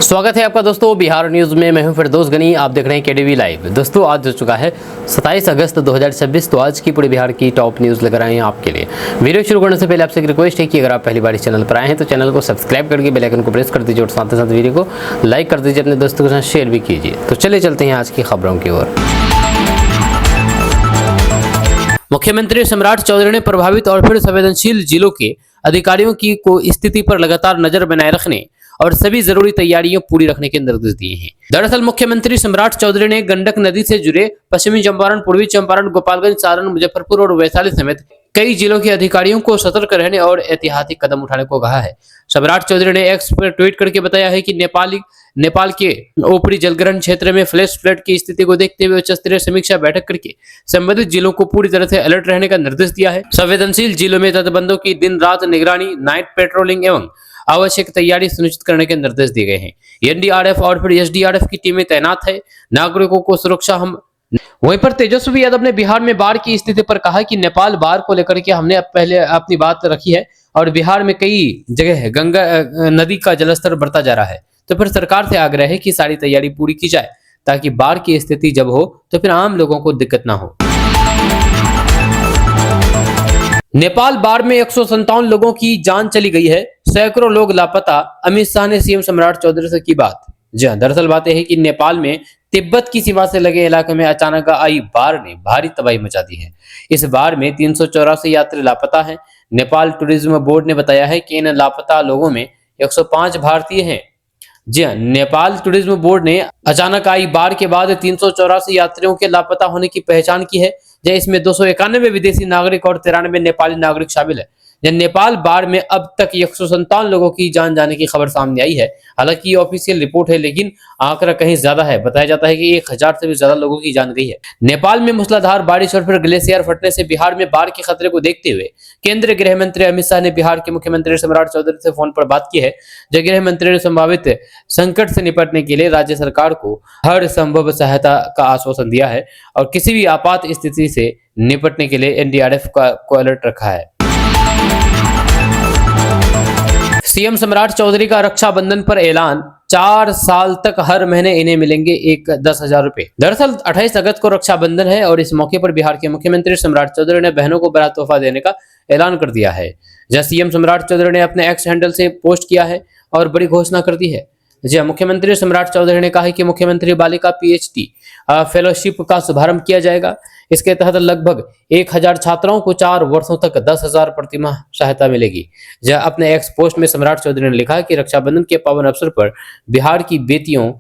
स्वागत है आपका दोस्तों बिहार न्यूज में। मैं हूं फिरदौस गनी, आप देख रहे हैं केडीवी लाइव। दोस्तों आज हो चुका है 27 अगस्त 2026। तो आज की पूरे बिहार की टॉप न्यूज लेकर आए हैं आपके लिए। वीडियो शुरू करने से पहले आपसे एक रिक्वेस्ट है कि अगर आप पहली बार इस चैनल पर आए हैं तो चैनल को सब्सक्राइब करके बेल आइकन को प्रेस कर दीजिए और साथ ही साथ वीडियो को लाइक कर दीजिए, अपने दोस्तों के साथ शेयर भी कीजिए। तो चलिए चलते हैं आज की खबरों की ओर। मुख्यमंत्री सम्राट चौधरी ने प्रभावित और फिर संवेदनशील जिलों के अधिकारियों की को स्थिति पर लगातार नजर बनाए रखने और सभी जरूरी तैयारियां पूरी रखने के निर्देश दिए हैं। दरअसल मुख्यमंत्री सम्राट चौधरी ने गंडक नदी से जुड़े पश्चिमी चंपारण, पूर्वी चंपारण, गोपालगंज, सारण, मुजफ्फरपुर और वैशाली समेत कई जिलों के अधिकारियों को सतर्क रहने और ऐतिहासिक कदम उठाने को कहा है। सम्राट चौधरी ने एक्स पर ट्वीट करके बताया है कि नेपाल के ऊपरी जलग्रहण क्षेत्र में फ्लैश फ्लड की स्थिति को देखते हुए उच्च स्तरीय समीक्षा बैठक करके संबंधित जिलों को पूरी तरह से अलर्ट रहने का निर्देश दिया है। संवेदनशील जिलों में तटबंधों की दिन रात निगरानी, नाइट पेट्रोलिंग एवं आवश्यक तैयारी सुनिश्चित करने के निर्देश दिए गए हैं। एनडीआरएफ और फिर एसडीआरएफ की टीमें तैनात है। नागरिकों को सुरक्षा हम। वहीं पर तेजस्वी यादव ने बिहार में बाढ़ की स्थिति पर कहा कि नेपाल बाढ़ को लेकर के हमने पहले अपनी बात रखी है और बिहार में कई जगह गंगा नदी का जलस्तर बढ़ता जा रहा है। तो फिर सरकार से आग्रह है कि सारी तैयारी पूरी की जाए ताकि बाढ़ की स्थिति जब हो तो फिर आम लोगों को दिक्कत ना हो। नेपाल बाढ़ में 157 लोगों की जान चली गई है, सैकड़ों लोग लापता। अमित शाह ने सीएम सम्राट चौधरी से की बात। जी हां, दरअसल बात यह है कि नेपाल में तिब्बत की सीमा से लगे इलाके में अचानक आई बाढ़ ने भारी तबाही मचा दी है। इस बाढ़ में 384 यात्री लापता हैं। नेपाल टूरिज्म बोर्ड ने बताया है कि इन लापता लोगों में 105 भारतीय हैं। जी हां, नेपाल टूरिज्म बोर्ड ने अचानक आई बाढ़ के बाद 384 यात्रियों के लापता होने की पहचान की है। इसमें 291 विदेशी नागरिक और 93 नेपाली नागरिक शामिल है। नेपाल बाढ़ में अब तक 157 लोगों की जान जाने की खबर सामने आई है। हालांकि ये ऑफिशियल रिपोर्ट है, लेकिन आंकड़ा कहीं ज्यादा है। बताया जाता है कि 1000 से भी ज्यादा लोगों की जान गई है। नेपाल में मूसलाधार बारिश और फिर ग्लेशियर फटने से बिहार में बाढ़ के खतरे को देखते हुए केंद्रीय गृह मंत्री अमित शाह ने बिहार के मुख्यमंत्री सम्राट चौधरी से फोन पर बात की है। गृह मंत्री ने संभावित संकट से निपटने के लिए राज्य सरकार को हर संभव सहायता का आश्वासन दिया है और किसी भी आपात स्थिति से निपटने के लिए एनडीआरएफ को अलर्ट रखा है। सीएम सम्राट चौधरी का रक्षाबंधन पर ऐलान, 4 साल तक हर महीने इन्हें मिलेंगे 10,000 रुपए। दरअसल 28 अगस्त को रक्षाबंधन है और इस मौके पर बिहार के मुख्यमंत्री सम्राट चौधरी ने बहनों को बड़ा तोहफा देने का ऐलान कर दिया है। जहां सीएम सम्राट चौधरी ने अपने एक्स हैंडल से पोस्ट किया है और बड़ी घोषणा कर दी है। जी मुख्यमंत्री सम्राट चौधरी ने कहा है कि मुख्यमंत्री बालिका पीएचडी फेलोशिप का शुभारंभ किया जाएगा। इसके तहत लगभग 1000 छात्राओं को 4 वर्षों तक 10,000 प्रतिमाह सहायता मिलेगी। जहां अपने एक्स पोस्ट में सम्राट चौधरी ने लिखा कि रक्षाबंधन के पावन अवसर पर बिहार की बेटियों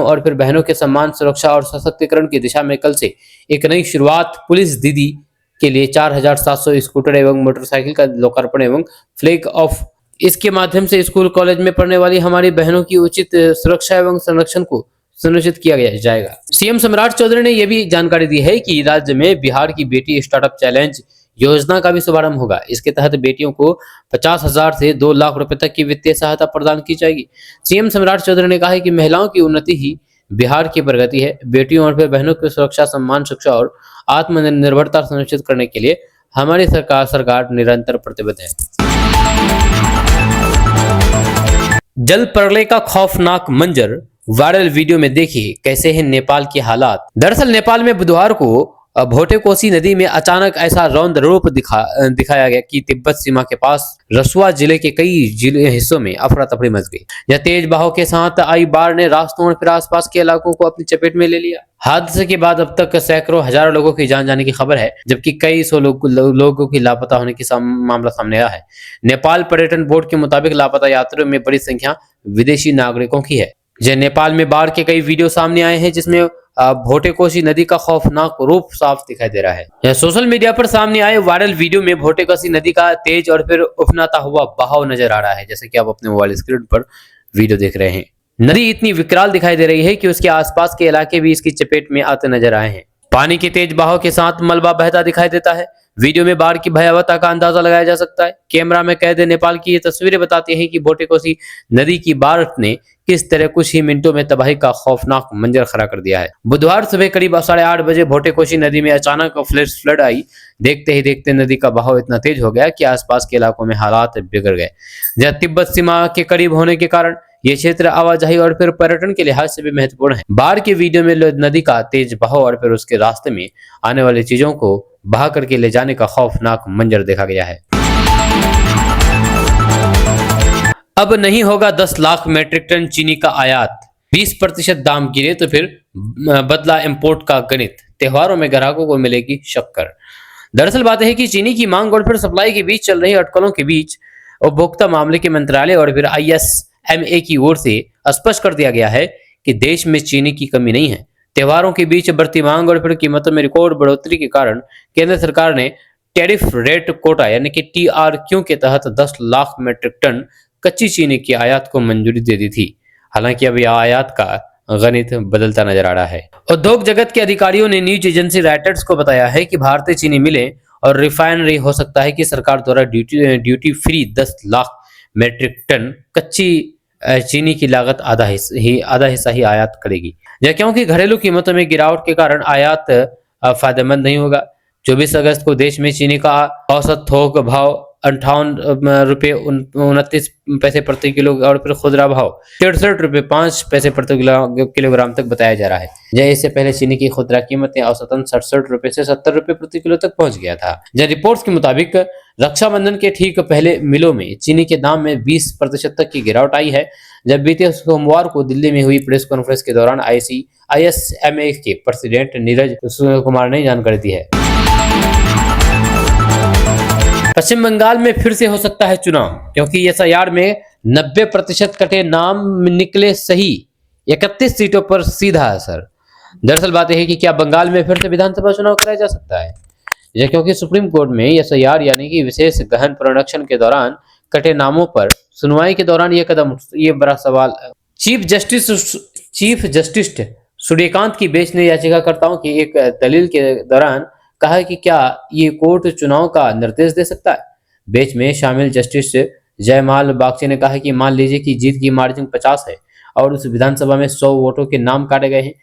और फिर बहनों के सम्मान, सुरक्षा और सशक्तिकरण की दिशा में कल से एक नई शुरुआत। पुलिस दीदी के लिए 4700 स्कूटर एवं मोटरसाइकिल का लोकार्पण एवं फ्लैग ऑफ। इसके माध्यम से स्कूल कॉलेज में पढ़ने वाली हमारी बहनों की उचित सुरक्षा एवं संरक्षण को सुनिश्चित किया जाएगा। सीएम सम्राट चौधरी ने यह भी जानकारी दी है कि राज्य में बिहार की बेटी स्टार्टअप चैलेंज योजना का भी शुभारंभ होगा। इसके तहत बेटियों को 50,000 से 2 लाख रुपए तक की वित्तीय सहायता प्रदान की जाएगी। सीएम सम्राट चौधरी ने कहा है कि महिलाओं की उन्नति ही बिहार की प्रगति है। बेटियों और फिर बहनों की सुरक्षा, सम्मान, शिक्षा और आत्मनिर्भरता सुनिश्चित करने के लिए हमारी सरकार निरंतर प्रतिबद्ध है। जल प्रलय का खौफनाक मंजर, वायरल वीडियो में देखिए कैसे हैं नेपाल के हालात। दरअसल नेपाल में बुधवार को भोटेकोशी नदी में अचानक ऐसा रौद्र रूप दिखाया गया कि तिब्बत सीमा के पास रसुआ जिले के कई हिस्सों में अफरा तफरी मच गई। यह तेज बहाव के साथ आई बाढ़ ने रास्तों और फिर आसपास के इलाकों को अपनी चपेट में ले लिया। हादसे के बाद अब तक सैकड़ों हजारों लोगों की जान जाने की खबर है, जबकि कई सौ लोगों की लापता होने की मामला सामने आया है। नेपाल पर्यटन बोर्ड के मुताबिक लापता यात्रियों में बड़ी संख्या विदेशी नागरिकों की है। नेपाल में बाढ़ के कई वीडियो सामने आए हैं जिसमें भोटेकोशी नदी का खौफनाक रूप साफ दिखाई दे रहा है। सोशल मीडिया पर सामने आए वायरल वीडियो में भोटेकोशी नदी का तेज और फिर उफनाता हुआ बहाव नजर आ रहा है। जैसे कि आप अपने मोबाइल स्क्रीन पर वीडियो देख रहे हैं। नदी इतनी विकराल दिखाई दे रही है कि उसके आसपास के इलाके भी इसकी चपेट में आते नजर आए हैं। पानी के तेज बहाव के साथ मलबा बहता दिखाई देता है। वीडियो में बाढ़ की भयावहता का अंदाजा लगाया जा सकता है। कैमरा में कैद नेपाल की ये तस्वीरें बताती हैं कि भोटेकोशी नदी की बाढ़ ने किस तरह कुछ ही मिनटों में तबाही का खौफनाक मंजर खड़ा कर दिया है। बुधवार सुबह करीब 8:30 बजे भोटेकोशी नदी में अचानक फ्लैश फ्लड आई। देखते ही देखते नदी का बहाव इतना तेज हो गया कि आसपास के इलाकों में हालात बिगड़ गए। जहां तिब्बत सीमा के करीब होने के कारण ये क्षेत्र आवाजाही और फिर पर्यटन के लिहाज से भी महत्वपूर्ण है। बाढ़ के वीडियो में नदी का तेज बहाव और फिर उसके रास्ते में आने वाली चीजों को बहा करके ले जाने का खौफनाक मंजर देखा गया है। अब नहीं होगा 10 लाख मैट्रिक टन चीनी का आयात, 20% दाम गिरे तो फिर बदला इंपोर्ट का गणित, त्योहारों में ग्राहकों को मिलेगी शक्कर। दरअसल बात है कि चीनी की मांग और फिर सप्लाई के बीच चल रही अटकलों के बीच उपभोक्ता मामले के मंत्रालय और फिर ISMA की ओर से स्पष्ट कर दिया गया है कि देश में चीनी की कमी नहीं है। त्योहारों के बीच बढ़ती मांग और फिर कीमतों में रिकॉर्ड बढ़ोतरी के कारण केंद्र सरकार ने टैरिफ रेट कोटा यानी कि TRQ के तहत 10 लाख मैट्रिक टन कच्ची चीनी की आयात को मंजूरी दे दी थी। हालांकि अब यह आयात का गणित बदलता नजर आ रहा है। उद्योग जगत के अधिकारियों ने न्यूज एजेंसी रॉयटर्स को बताया है कि भारतीय चीनी मिलें और रिफाइनरी हो सकता है कि सरकार द्वारा duty free 10 lakh metric ton कच्ची चीनी की लागत आधा हिस्सा ही आयात करेगी। यह क्योंकि घरेलू कीमतों में गिरावट के कारण आयात फायदेमंद नहीं होगा। 24 अगस्त को देश में चीनी का औसत थोक भाव 58 रुपये 29 पैसे प्रति किलो और फिर खुदरा भाव 63 रुपये 5 पैसे प्रति किलोग्राम तक बताया जा रहा है। जय इससे पहले चीनी की खुदरा कीमतें औसतन 67 रुपये से 70 रुपये प्रति किलो तक पहुंच गया था। जय रिपोर्ट्स के मुताबिक रक्षाबंधन के ठीक पहले मिलों में चीनी के दाम में 20% तक की गिरावट आई है। जब बीते सोमवार को दिल्ली में हुई प्रेस कॉन्फ्रेंस के दौरान ISMA के प्रेसिडेंट नीरज कुमार ने जानकारी दी है। पश्चिम बंगाल में फिर से हो सकता है चुनाव, क्योंकि SIR में 90% कटे नाम निकले सही, 31 सीटों पर सीधा असर। दरअसल बात यह है कि क्या बंगाल में फिर से विधानसभा चुनाव कराया जा सकता है, यह क्योंकि सुप्रीम कोर्ट में SIR यानी कि विशेष गहन पुनरीक्षण के दौरान कटे नामों पर सुनवाई के दौरान ये बड़ा सवाल। चीफ जस्टिस सूर्यकांत की बेंच ने याचिकाकर्ताओं की एक दलील के दौरान कहा है कि क्या ये कोर्ट चुनाव का निर्देश दे सकता है। बेंच में शामिल जस्टिस जयमाल बागची ने कहा कि मान लीजिए कि जीत की मार्जिन 50 है और उस विधानसभा में 100 वोटों के नाम काटे गए हैं।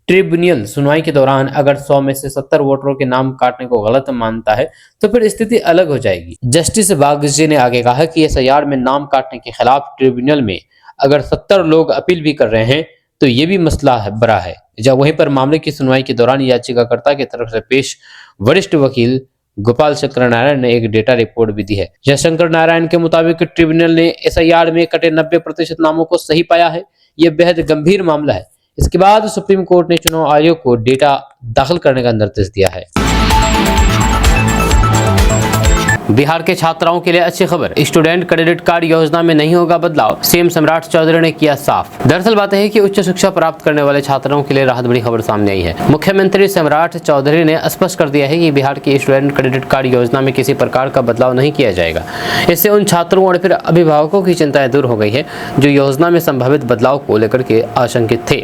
ट्रिब्यूनल सुनवाई के दौरान अगर 100 में से 70 वोटरों के नाम काटने को गलत मानता है तो फिर स्थिति अलग हो जाएगी। जस्टिस बागची ने आगे कहा कि SIR में नाम काटने के खिलाफ ट्रिब्यूनल में अगर 70 लोग अपील भी कर रहे हैं तो ये भी मसला बड़ा है। जब वहीं पर मामले की सुनवाई के दौरान याचिकाकर्ता की तरफ से पेश वरिष्ठ वकील गोपाल शंकर नारायण ने एक डेटा रिपोर्ट भी दी है। जयशंकर नारायण के मुताबिक ट्रिब्यूनल ने SIR में कटे 90% नामों को सही पाया है। यह बेहद गंभीर मामला है। इसके बाद सुप्रीम कोर्ट ने चुनाव आयोग को डेटा दाखिल करने का निर्देश दिया है। बिहार के छात्राओं के लिए अच्छी खबर, स्टूडेंट क्रेडिट कार्ड योजना में नहीं होगा बदलाव, CM सम्राट चौधरी ने किया साफ। दरअसल बात है कि उच्च शिक्षा प्राप्त करने वाले छात्रों के लिए राहत भरी खबर सामने आई है। मुख्यमंत्री सम्राट चौधरी ने स्पष्ट कर दिया है कि बिहार की स्टूडेंट क्रेडिट कार्ड योजना में किसी प्रकार का बदलाव नहीं किया जाएगा। इससे उन छात्रों और फिर अभिभावकों की चिंताएं दूर हो गई है जो योजना में संभावित बदलाव को लेकर के आशंकित थे।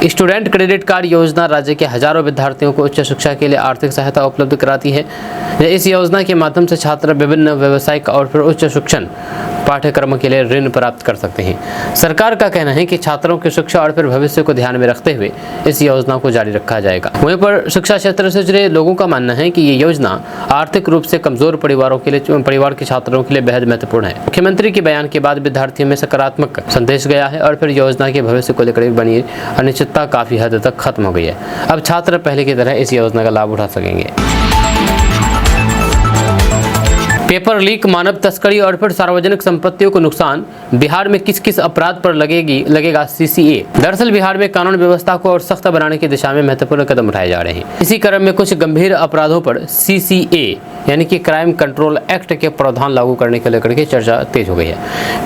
स्टूडेंट क्रेडिट कार्ड योजना राज्य के हजारों विद्यार्थियों को उच्च शिक्षा के लिए आर्थिक सहायता उपलब्ध कराती है। इस योजना के माध्यम से छात्र विभिन्न व्यावसायिक और फिर उच्च शिक्षण पाठ्यक्रमों के लिए ऋण प्राप्त कर सकते हैं। सरकार का कहना है कि छात्रों की शिक्षा और फिर भविष्य को ध्यान में रखते हुए इस योजना को जारी रखा जाएगा। वहीं पर शिक्षा क्षेत्र से जुड़े लोगों का मानना है कि ये योजना आर्थिक रूप से कमजोर परिवार के छात्रों के लिए बेहद महत्वपूर्ण है। मुख्यमंत्री के बयान के बाद विद्यार्थियों में सकारात्मक संदेश गया है और फिर योजना के भविष्य को लेकर बनी अनिश्चितता काफी हद तक खत्म हो गई है। अब छात्र पहले की तरह इस योजना का लाभ उठा सकेंगे। पेपर लीक, मानव तस्करी और फिर सार्वजनिक संपत्तियों को नुकसान, बिहार में किस किस अपराध पर लगेगा CCA। दरअसल बिहार में कानून व्यवस्था को और सख्त बनाने की दिशा में महत्वपूर्ण कदम उठाए जा रहे हैं। इसी क्रम में कुछ गंभीर अपराधों पर CCA यानी कि क्राइम कंट्रोल एक्ट के प्रावधान लागू करने को लेकर के चर्चा तेज हो गई है।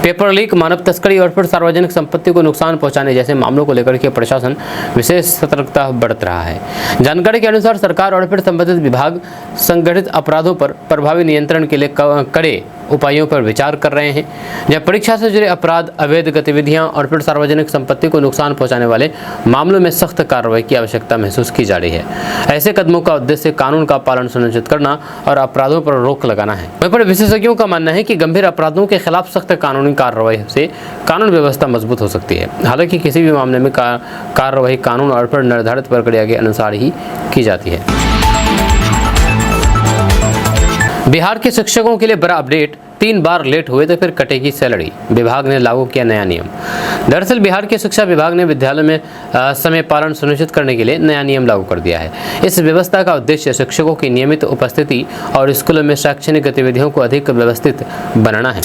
पेपर लीक, मानव तस्करी और फिर सार्वजनिक संपत्ति को नुकसान पहुंचाने जैसे मामलों को लेकर के प्रशासन विशेष सतर्कता बरत रहा है। जानकारी के अनुसार सरकार और फिर संबंधित विभाग संगठित अपराधों पर प्रभावी नियंत्रण के लिए कड़े उपायों पर विचार कर रहे हैं। जब परीक्षा से जुड़े अपराध, अवैध गतिविधियां और फिर सार्वजनिक संपत्ति को नुकसान पहुंचाने वाले मामलों में सख्त कार्रवाई की आवश्यकता महसूस की जा रही है। ऐसे कदमों का उद्देश्य कानून का पालन सुनिश्चित करना और अपराधों पर रोक लगाना है। वहीं पर विशेषज्ञों का मानना है कि गंभीर अपराधों के खिलाफ सख्त कानूनी कार्रवाई से कानून व्यवस्था मजबूत हो सकती है। हालांकि किसी भी मामले में कार्रवाई कानून और फिर निर्धारित प्रक्रिया के अनुसार ही की जाती है। बिहार के शिक्षकों के लिए बड़ा अपडेट, 3 बार लेट हुए तो फिर कटेगी सैलरी, विभाग ने लागू किया नया नियम। दरअसल बिहार के शिक्षा विभाग ने विद्यालयों में समय पालन सुनिश्चित करने के लिए नया नियम लागू कर दिया है। इस व्यवस्था का उद्देश्य शिक्षकों की नियमित उपस्थिति और स्कूलों में शैक्षणिक गतिविधियों को अधिक व्यवस्थित बनाना है।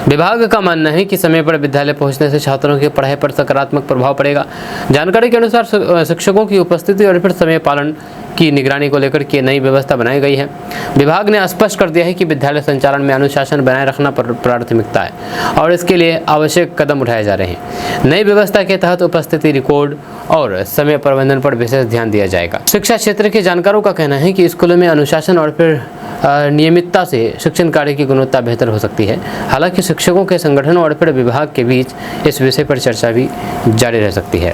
विभाग का मानना है कि समय पर विद्यालय पहुंचने से छात्रों की पढ़ाई पर सकारात्मक प्रभाव पड़ेगा। जानकारी के अनुसार शिक्षकों की उपस्थिति और फिर समय पालन की निगरानी को लेकर के नई व्यवस्था बनाई गई है। विभाग ने स्पष्ट कर दिया है कि विद्यालय संचालन में अनुशासन बनाए रखना प्राथमिकता है और इसके लिए आवश्यक कदम उठाए जा रहे हैं। नई व्यवस्था के तहत उपस्थिति रिकॉर्ड और समय प्रबंधन पर विशेष ध्यान दिया जाएगा। शिक्षा क्षेत्र के जानकारों का कहना है कि स्कूलों में अनुशासन और फिर नियमितता से शिक्षण कार्य की गुणवत्ता बेहतर हो सकती है। हालांकि शिक्षकों के संगठनों और फिर विभाग के बीच इस विषय पर चर्चा भी जारी रह सकती है।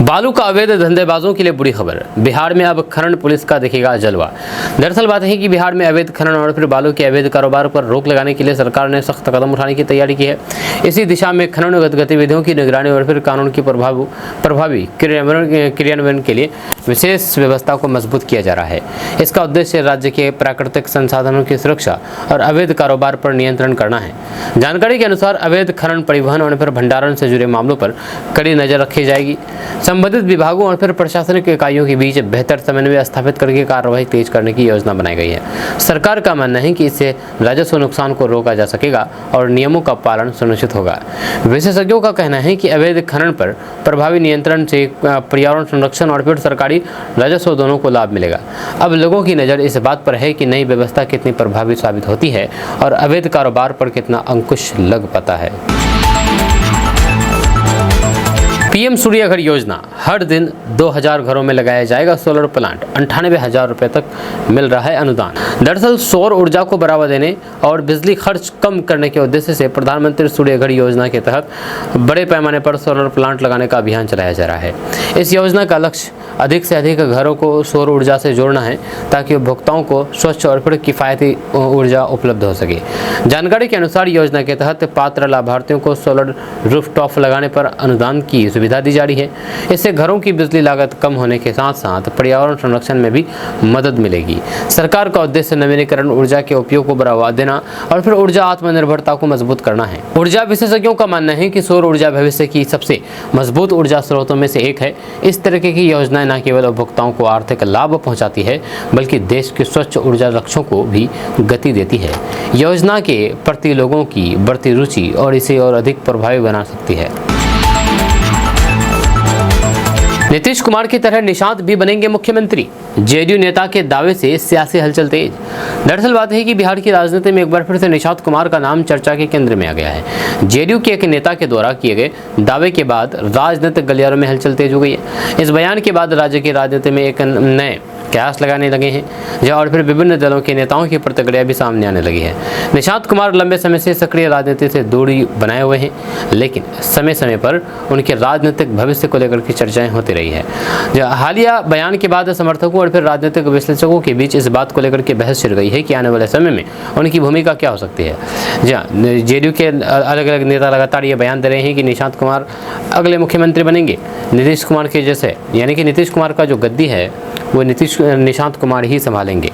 बालू का अवैध धंधेबाजों के लिए बुरी खबर, बिहार में अब खनन पुलिस का दिखेगा जलवा। दरअसल बात है कि बिहार में अवैध खनन और फिर बालू के अवैध कारोबार पर रोक लगाने के लिए सरकार ने सख्त कदम उठाने की तैयारी की है। इसी दिशा में खनन गतिविधियों की निगरानी और फिर कानून की प्रभावी क्रियान्वयन के लिए विशेष व्यवस्था को मजबूत किया जा रहा है। इसका उद्देश्य राज्य के प्राकृतिक संसाधनों की सुरक्षा और अवैध कारोबार पर नियंत्रण करना है। जानकारी के अनुसार अवैध खनन, परिवहन और फिर भंडारण से जुड़े मामलों पर कड़ी नजर रखी जाएगी। संबंधित विभागों और फिर प्रशासनिक इकाइयों के बीच बेहतर समन्वय स्थापित करके कार्रवाई तेज करने की योजना बनाई गई है। सरकार का मानना है कि इससे राजस्व नुकसान को रोका जा सकेगा और नियमों का पालन सुनिश्चित होगा। विशेषज्ञों का कहना है कि अवैध खनन पर प्रभावी नियंत्रण से पर्यावरण संरक्षण और फिर सरकारी राजस्व दोनों को लाभ मिलेगा। अब लोगों की नज़र इस बात पर है कि नई व्यवस्था कितनी प्रभावी साबित होती है और अवैध कारोबार पर कितना अंकुश लग पाता है। पीएम सूर्य घर योजना, हर दिन 2000 घरों में लगाया जाएगा सोलर प्लांट, 98,000 रुपये तक मिल रहा है अनुदान। दरअसल सौर ऊर्जा को बढ़ावा देने और बिजली खर्च कम करने के उद्देश्य से प्रधानमंत्री सूर्य घर योजना के तहत बड़े पैमाने पर सोलर प्लांट लगाने का अभियान चलाया जा रहा है। इस योजना का लक्ष्य अधिक से अधिक घरों को सौर ऊर्जा से जोड़ना है ताकि उपभोक्ताओं को स्वच्छ और फिर किफ़ायती ऊर्जा उपलब्ध हो सके। जानकारी के अनुसार योजना के तहत पात्र लाभार्थियों को सोलर रूफटॉप लगाने पर अनुदान की सुविधा दी जा रही है। इससे घरों की बिजली लागत कम होने के साथ साथ पर्यावरण संरक्षण में भी मदद मिलेगी। सरकार का उद्देश्य नवीनीकरण ऊर्जा के उपयोग को बढ़ावा देना और फिर ऊर्जा आत्मनिर्भरता को मजबूत करना है। ऊर्जा विशेषज्ञों का मानना है कि सौर ऊर्जा भविष्य की सबसे मजबूत ऊर्जा स्रोतों में से एक है। इस तरह की योजनाएं न केवल उपभोक्ताओं को आर्थिक लाभ पहुंचाती है बल्कि देश के स्वच्छ ऊर्जा लक्ष्यों को भी गति देती है। योजना के प्रति लोगों की बढ़ती रुचि और इसे और अधिक प्रभावी बना सकती है। नीतीश कुमार की तरह निशांत भी बनेंगे मुख्यमंत्री, जेडीयू नेता के दावे से सियासी हलचल तेज। दरअसल बात है कि बिहार की राजनीति में एक बार फिर से निशांत कुमार का नाम चर्चा के केंद्र में आ गया है। जेडीयू के एक नेता के द्वारा किए गए दावे के बाद राजनीतिक गलियारों में हलचल तेज हो गई है। इस बयान के बाद राज्य की राजनीति में एक नए कयास लगाने लगे हैं और फिर विभिन्न दलों के नेताओं की प्रतिक्रिया भी सामने आने लगी है। निशांत कुमार लंबे समय से सक्रिय राजनीति से दूरी बनाए हुए हैं, लेकिन समय समय पर उनके राजनीतिक भविष्य को लेकर की चर्चाएं होती रही है। हालिया बयान के बाद समर्थकों और फिर राजनीतिक विश्लेषकों के बीच इस बात को लेकर के बहस छिड़ गई है कि आने वाले समय में उनकी भूमिका क्या हो सकती है। जी हाँ, जेडीयू के अलग अलग नेता लगातार ये बयान दे रहे हैं कि निशांत कुमार अगले मुख्यमंत्री बनेंगे नीतीश कुमार के जैसे, यानी कि नीतीश कुमार का जो गद्दी है वो निशांत कुमार ही संभालेंगे।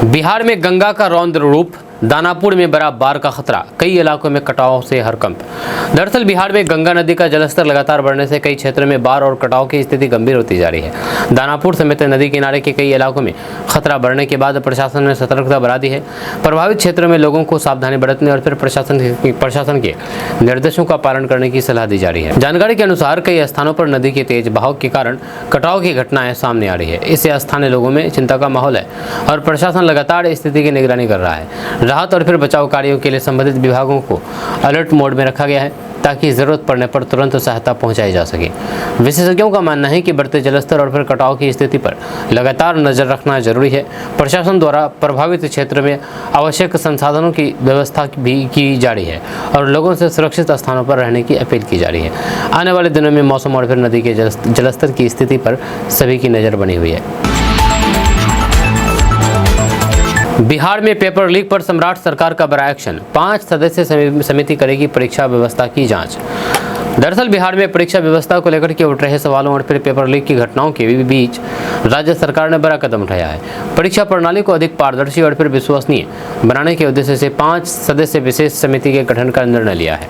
बिहार में गंगा का रौद्र रूप, दानापुर में बड़ा बाढ़ का खतरा, कई इलाकों में कटाव से हड़कंप। दरअसल बिहार में गंगा नदी का जलस्तर लगातार बढ़ने से कई क्षेत्रों में बाढ़ और कटाव की स्थिति गंभीर होती जा रही है। दानापुर समेत नदी किनारे के कई इलाकों में खतरा बढ़ने के बाद प्रशासन ने सतर्कता बढ़ा दी है। प्रभावित क्षेत्रों में लोगों को सावधानी बरतने और फिर प्रशासन के निर्देशों का पालन करने की सलाह दी जा रही है। जानकारी के अनुसार कई स्थानों पर नदी के तेज बहाव के कारण कटाव की घटनाएं सामने आ रही है। इससे स्थानीय लोगों में चिंता का माहौल है और प्रशासन लगातार स्थिति की निगरानी कर रहा है। राहत और फिर बचाव कार्यों के लिए संबंधित विभागों को अलर्ट मोड में रखा गया है ताकि जरूरत पड़ने पर तुरंत सहायता पहुंचाई जा सके। विशेषज्ञों का मानना है कि बढ़ते जलस्तर और फिर कटाव की स्थिति पर लगातार नजर रखना जरूरी है। प्रशासन द्वारा प्रभावित क्षेत्र में आवश्यक संसाधनों की व्यवस्था भी की जा रही है और लोगों से सुरक्षित स्थानों पर रहने की अपील की जा रही है। आने वाले दिनों में मौसम और फिर नदी के जलस्तर की स्थिति पर सभी की नजर बनी हुई है। बिहार में पेपर लीक पर सम्राट सरकार का बड़ा एक्शन, 5 सदस्यीय समिति करेगी परीक्षा व्यवस्था की जांच। दरअसल बिहार में परीक्षा व्यवस्था को लेकर के उठ रहे सवालों और फिर पेपर लीक की घटनाओं के बीच राज्य सरकार ने बड़ा कदम उठाया है। परीक्षा प्रणाली को अधिक पारदर्शी और फिर विश्वसनीय बनाने के उद्देश्य से 5 सदस्यीय विशेष समिति के गठन का निर्णय लिया है।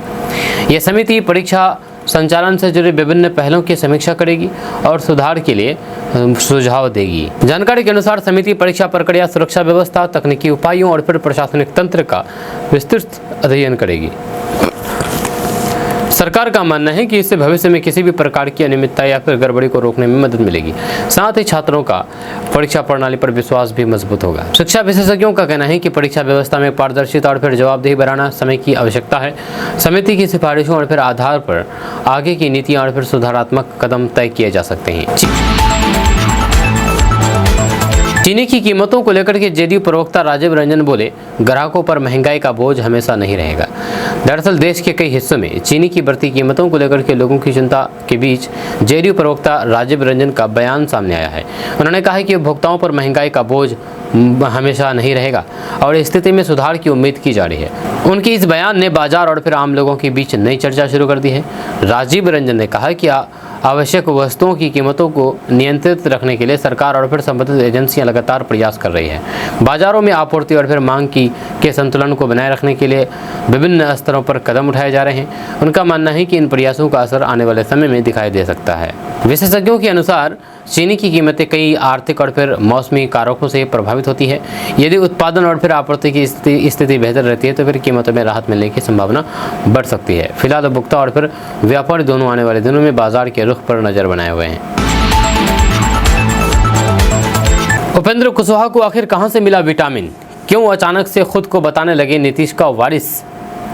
यह समिति परीक्षा संचालन से जुड़े विभिन्न पहलों की समीक्षा करेगी और सुधार के लिए सुझाव देगी। जानकारी के अनुसार समिति परीक्षा प्रक्रिया, सुरक्षा व्यवस्था, तकनीकी उपायों और फिर प्रशासनिक तंत्र का विस्तृत अध्ययन करेगी। सरकार का मानना है कि इससे भविष्य में किसी भी प्रकार की अनियमितता या फिर गड़बड़ी को रोकने में मदद मिलेगी। साथ ही छात्रों का परीक्षा प्रणाली पर विश्वास भी मजबूत होगा। शिक्षा विशेषज्ञों का कहना है कि परीक्षा व्यवस्था में पारदर्शिता और फिर जवाबदेही बढ़ाना समय की आवश्यकता है। समिति की सिफारिशों और फिर आधार पर आगे की नीतियां और फिर सुधारात्मक कदम तय किए जा सकते हैं। चीनी की कीमतों को लेकर के जेडीयू प्रवक्ता राजीव रंजन बोले, ग्राहकों पर महंगाई का बोझ हमेशा नहीं रहेगा। दरअसल देश के कई हिस्सों में चीनी की बढ़ती कीमतों को लेकर के लोगों की चिंता के बीच जेडीयू प्रवक्ता राजीव रंजन का बयान सामने आया है। उन्होंने कहा कि उपभोक्ताओं पर महंगाई का बोझ हमेशा नहीं रहेगा और स्थिति में सुधार की उम्मीद की जा रही है। उनके इस बयान ने बाजार और फिर आम लोगों के बीच नई चर्चा शुरू कर दी है। राजीव रंजन ने कहा कि आवश्यक वस्तुओं की कीमतों को नियंत्रित रखने के लिए सरकार और फिर संबंधित एजेंसियां लगातार प्रयास कर रही है। बाजारों में आपूर्ति और फिर मांग के संतुलन को बनाए रखने के लिए विभिन्न स्तरों पर कदम उठाए जा रहे हैं। उनका मानना है कि इन प्रयासों का असर आने वाले समय में दिखाई दे सकता है। विशेषज्ञों के अनुसार चीनी की कीमतें कई आर्थिक और फिर मौसमी कारकों से प्रभावित होती है। यदि उत्पादन और फिर आपूर्ति की स्थिति बेहतर रहती है तो फिर कीमतों में राहत मिलने की संभावना बढ़ सकती है। फिलहाल उपभोक्ता और फिर व्यापारी दोनों आने वाले दिनों में बाजार के रुख पर नजर बनाए हुए हैं। उपेंद्र कुशवाहा को आखिर कहां से मिला विटामिन? क्यों अचानक से खुद को बताने लगे नीतीश का वारिस?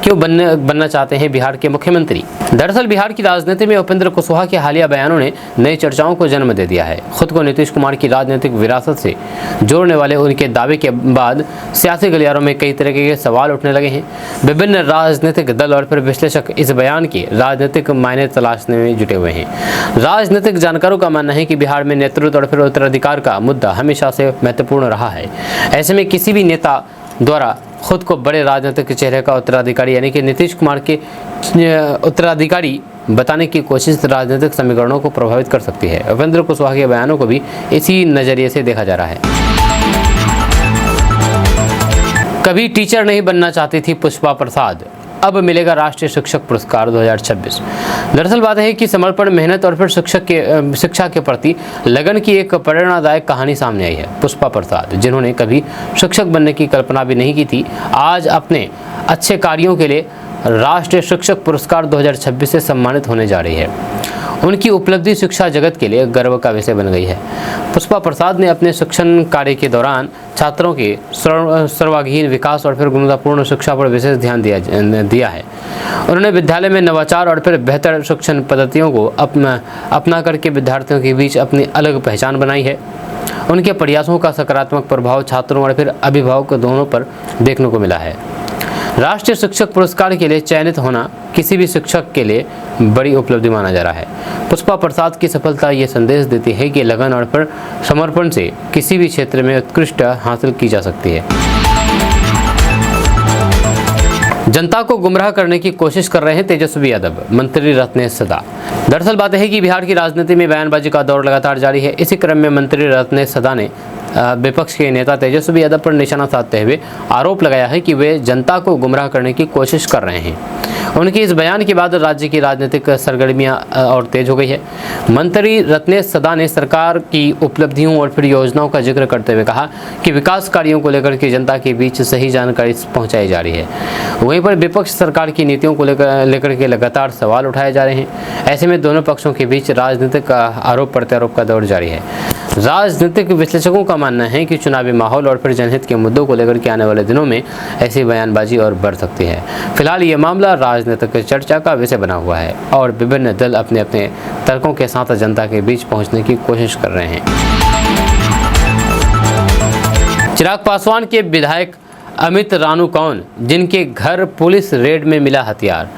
क्यों बनना चाहते हैं बिहार के मुख्यमंत्री? दरअसल बिहार की राजनीति में उपेंद्र कुशवाहा के हालिया बयानों ने नई चर्चाओं को जन्म दे दिया है। खुद को नीतीश कुमार की राजनीतिक विरासत से जोड़ने वाले उनके दावे के बाद सियासी गलियारों में कई तरह के सवाल उठने लगे हैं। विभिन्न राजनीतिक दल और फिर विश्लेषक इस बयान के राजनीतिक मायने तलाशने में जुटे हुए हैं। राजनीतिक जानकारों का मानना है कि बिहार में नेतृत्व और फिर उत्तराधिकार का मुद्दा हमेशा से महत्वपूर्ण रहा है। ऐसे में किसी भी नेता द्वारा खुद को बड़े राजनीतिक चेहरे का उत्तराधिकारी यानी कि नीतीश कुमार के उत्तराधिकारी बताने की कोशिश राजनीतिक समीकरणों को प्रभावित कर सकती है। उपेंद्र कुशवाहा के बयानों को भी इसी नजरिए से देखा जा रहा है। कभी टीचर नहीं बनना चाहती थी पुष्पा प्रसाद, अब मिलेगा राष्ट्रीय शिक्षक पुरस्कार 2026। दरअसल बात है कि समर्पण, मेहनत और फिर शिक्षा के प्रति लगन की एक प्रेरणादायक कहानी सामने आई है। पुष्पा प्रसाद, जिन्होंने कभी शिक्षक बनने की कल्पना भी नहीं की थी, आज अपने अच्छे कार्यों के लिए राष्ट्रीय शिक्षक पुरस्कार 2026 से सम्मानित होने जा रही है। उनकी उपलब्धि शिक्षा जगत के लिए गर्व का विषय बन गई है। पुष्पा प्रसाद ने अपने शिक्षण कार्य के दौरान छात्रों के सर्वांगीण विकास और फिर गुणवत्तापूर्ण शिक्षा पर विशेष ध्यान दिया है। उन्होंने विद्यालय में नवाचार और फिर बेहतर शिक्षण पद्धतियों को अपना करके विद्यार्थियों के बीच अपनी अलग पहचान बनाई है। उनके प्रयासों का सकारात्मक प्रभाव छात्रों और फिर अभिभावकों दोनों पर देखने को मिला है। राष्ट्रीय शिक्षक पुरस्कार के लिए चयनित होना किसी भी शिक्षक के लिए बड़ी उपलब्धि माना जा रहा है। पुष्पा प्रसाद की सफलता ये संदेश देती है कि लगन और फिर समर्पण से किसी भी क्षेत्र में उत्कृष्ट हासिल की जा सकती है। जनता को गुमराह करने की कोशिश कर रहे हैं तेजस्वी यादव, मंत्री रत्नेश सदा। दरअसल बात है कि बिहार की राजनीति में बयानबाजी का दौर लगातार जारी है। इसी क्रम में मंत्री रत्नेश सदा ने विपक्ष के नेता तेजस्वी यादव पर निशाना साधते हुए आरोप लगाया है कि वे जनता को गुमराह करने की कोशिश कर रहे हैं। उनके इस बयान के बाद राज्य की राजनीतिक सरगर्मियां और तेज हो गई है। मंत्री रत्नेश सदा ने सरकार की उपलब्धियों और फिर योजनाओं का जिक्र करते हुए कहा कि विकास कार्यों को लेकर के जनता के बीच सही जानकारी पहुंचाई जा रही है। वहीं पर विपक्ष सरकार की नीतियों को लेकर के लगातार सवाल उठाए जा रहे हैं। ऐसे में दोनों पक्षों के बीच राजनीतिक आरोप प्रत्यारोप का दौर जारी है। राजनीतिक विश्लेषकों का मानना है कि चुनावी माहौल और फिर जनहित के मुद्दों को लेकर के आने वाले दिनों में ऐसी बयानबाजी और बढ़ सकती है। फिलहाल ये मामला राजनीतिक चर्चा का विषय बना हुआ है और विभिन्न दल अपने अपने तर्कों के साथ जनता के बीच पहुंचने की कोशिश कर रहे हैं। चिराग पासवान के विधायक अमित रानू कौन, जिनके घर पुलिस रेड में मिला हथियार,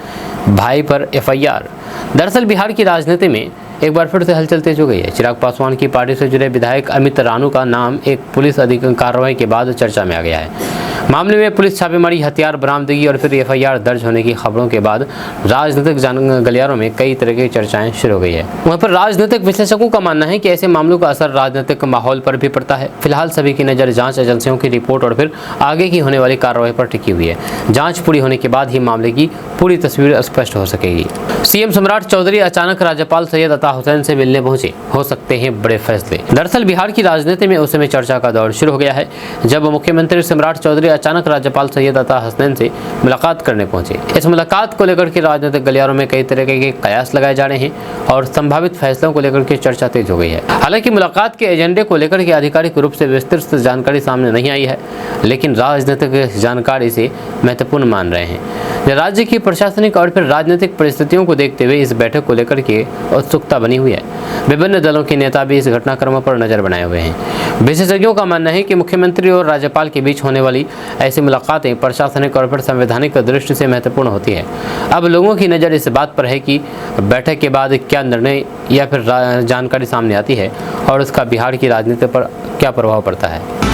भाई पर एफआईआर। दरअसल बिहार की राजनीति में एक बार फिर से हलचल तेज हो गई है। चिराग पासवान की पार्टी से जुड़े विधायक अमित रानू का नाम एक पुलिस कार्रवाई के बाद चर्चा में आ गया है। मामले में पुलिस छापेमारी, हथियार बरामदगी और फिर एफआईआर दर्ज होने की खबरों के बाद राजनीतिक गलियारों में कई तरह की चर्चाएं शुरू हो गई है। वहीं पर राजनीतिक विश्लेषकों का मानना है कि ऐसे मामलों का असर राजनीतिक माहौल पर भी पड़ता है। फिलहाल सभी की नज़र जांच एजेंसियों की रिपोर्ट और फिर आगे की होने वाली कार्रवाई पर टिकी हुई है। जांच पूरी होने के बाद ही मामले की पूरी तस्वीर स्पष्ट हो सकेगी। सीएम सम्राट चौधरी अचानक राज्यपाल सैयद अता हुसैन से मिलने पहुंचे, हो सकते हैं बड़े फैसले। दरअसल बिहार की राजनीति में उस समय चर्चा का दौर शुरू हो गया है जब मुख्यमंत्री सम्राट चौधरी अचानक राज्यपाल सैयद अता हुसैन से मुलाकात करने पहुंचे। इस मुलाकात को लेकर के राजनीतिक गलियारों में कई तरह के कयास लगाए जा रहे हैं और संभावित फैसलों को लेकर के चर्चा तेज हो गई है। हालांकि मुलाकात के एजेंडे को लेकर के आधिकारिक रूप से विस्तृत जानकारी सामने नहीं आई है, लेकिन राजनीतिक जानकारी से महत्वपूर्ण मान रहे हैं। राज्य की प्रशासनिक और फिर राजनीतिक परिस्थितियों को देखते हुए इस बैठक को लेकर के उत्सुकता बनी हुई है। विभिन्न दलों के नेता भी इस घटनाक्रम पर नजर बनाए हुए हैं। विशेषज्ञों का मानना है कि मुख्यमंत्री और राज्यपाल के बीच होने वाली ऐसी मुलाकातें प्रशासनिक और फिर संवैधानिक दृष्टि से महत्वपूर्ण होती है। अब लोगों की नज़र इस बात पर है कि बैठक के बाद क्या निर्णय या फिर जानकारी सामने आती है और उसका बिहार की राजनीति पर क्या प्रभाव पड़ता है।